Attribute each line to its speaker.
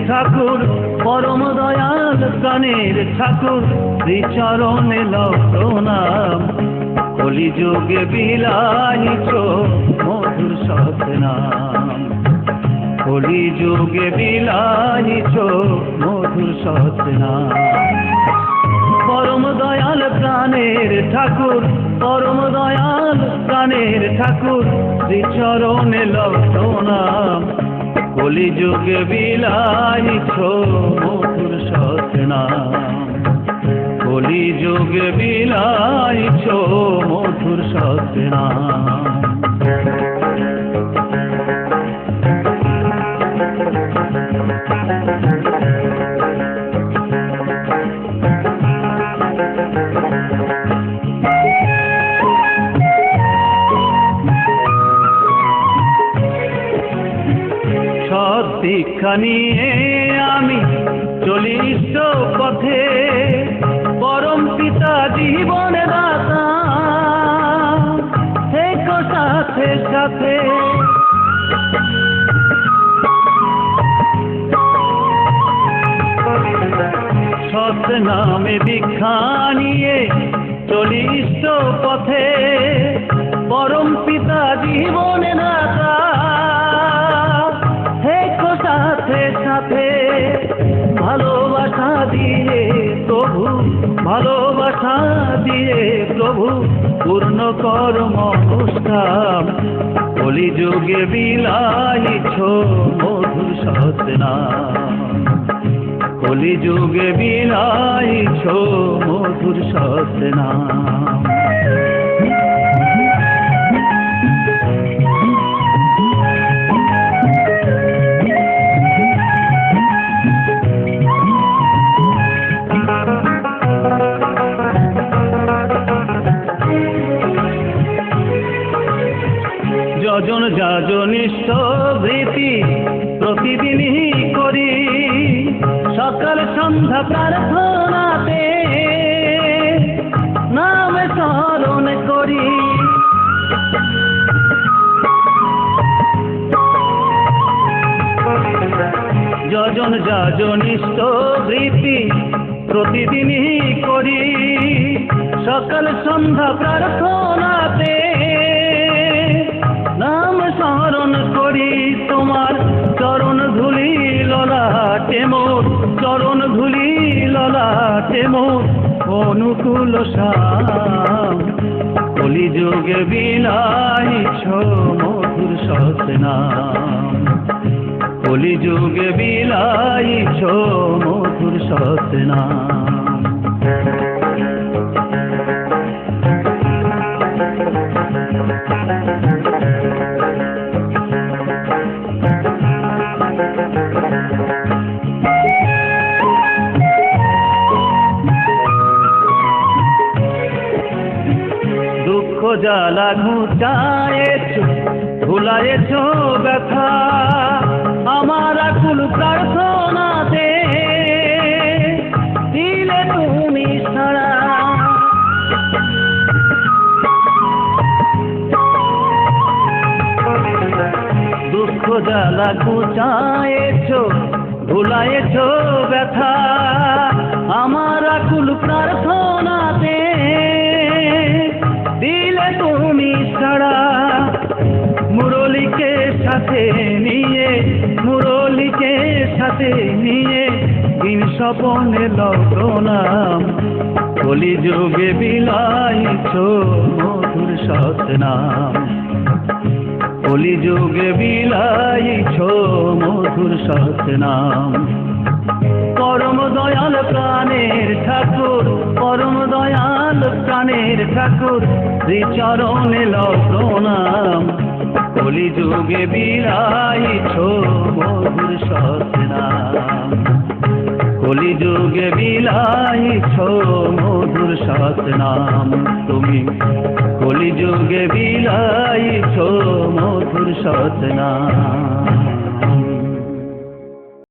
Speaker 1: ঠাকুর পরম দয়াল প্রাণের ঠাকুর শ্রীচরণে লও প্রণাম। কলিযুগে বিলাইছ মধুর সৎনাম, কলিযুগে বিলাইছ মধুর সৎনাম। পরম দয়াল প্রাণের ঠাকুর পরম দয়াল প্রাণের ঠাকুর শ্রীচরণে লও প্রণাম। কলিযুগে বিলাইছ মধুর সৎনাম, কলিযুগে বিলাইছ মধুর সৎনাম। শিক্ষা নিয়ে আমি চলিস পথে, পরম পিতা জীবন দাতা থেকো সাথে সাথে। সৎ নামে দীক্ষা নিয়ে চলিস পথে, পরম পিতা জীবন দাতা থেকো সাথে সাথে। ভালোবাসা দিয়ে প্রভু ভালোবাসা দিয়ে প্রভু পূর্ণ কর মনুষ্কাম। কলিযুগে বিলাইছ মধুর সৎনাম, কলিযুগে বিলাইছ মধুর সৎনাম। যজন যাজনিষ্ঠ বৃত্তি প্রতিদিনই করি, সকাল সন্ধ্যা প্রার্থনাতে নাম স্মরণ করি। যজন যাজনিষ্ঠ বৃত্তি প্রতিদিনই করি, সকাল সন্ধ্যা প্রার্থনাতে নাম স্মরণ করি। তোমার চরণ ধুলি ললাটে মোর, চরণ ধুলি ললাটে মোর অনুকূল শাম। কলিযুগে বিলাইছ মধুর সৎনাম, কলিযুগে বিলাইছ মধুর সৎনাম। দুঃখ জ্বালা ঘুচায়েছ ভুলায়েছ ব্যথা, আমার আকুল প্রার্থনাতে দিলে তুমি সাড়া। দুঃখ জ্বালা ঘুচায়েছ ভুলায়েছ ব্যথা, আমার আকুল প্রার্থনাতে দিলে তুমি সাড়া। মুরলীকে সাথে নিয়ে মুরলীকে সাথে নিয়ে দিন স্বপনে লও প্রণাম। কলিযুগে বিলাইছ মধুর সৎনাম, কলিযুগে বিলাইছ মধুর সৎনাম। পরম দয়াল প্রাণের ঠাকুর পরম দয়াল প্রাণের ঠাকুর শ্রীচরণে লও প্রণাম। কলিযুগে বিলাইছ মধুর সৎনাম, কলিযুগে বিলাইছ সতনাম। তুমি কলিযুগে বিলাইছো মধুর সতনাম।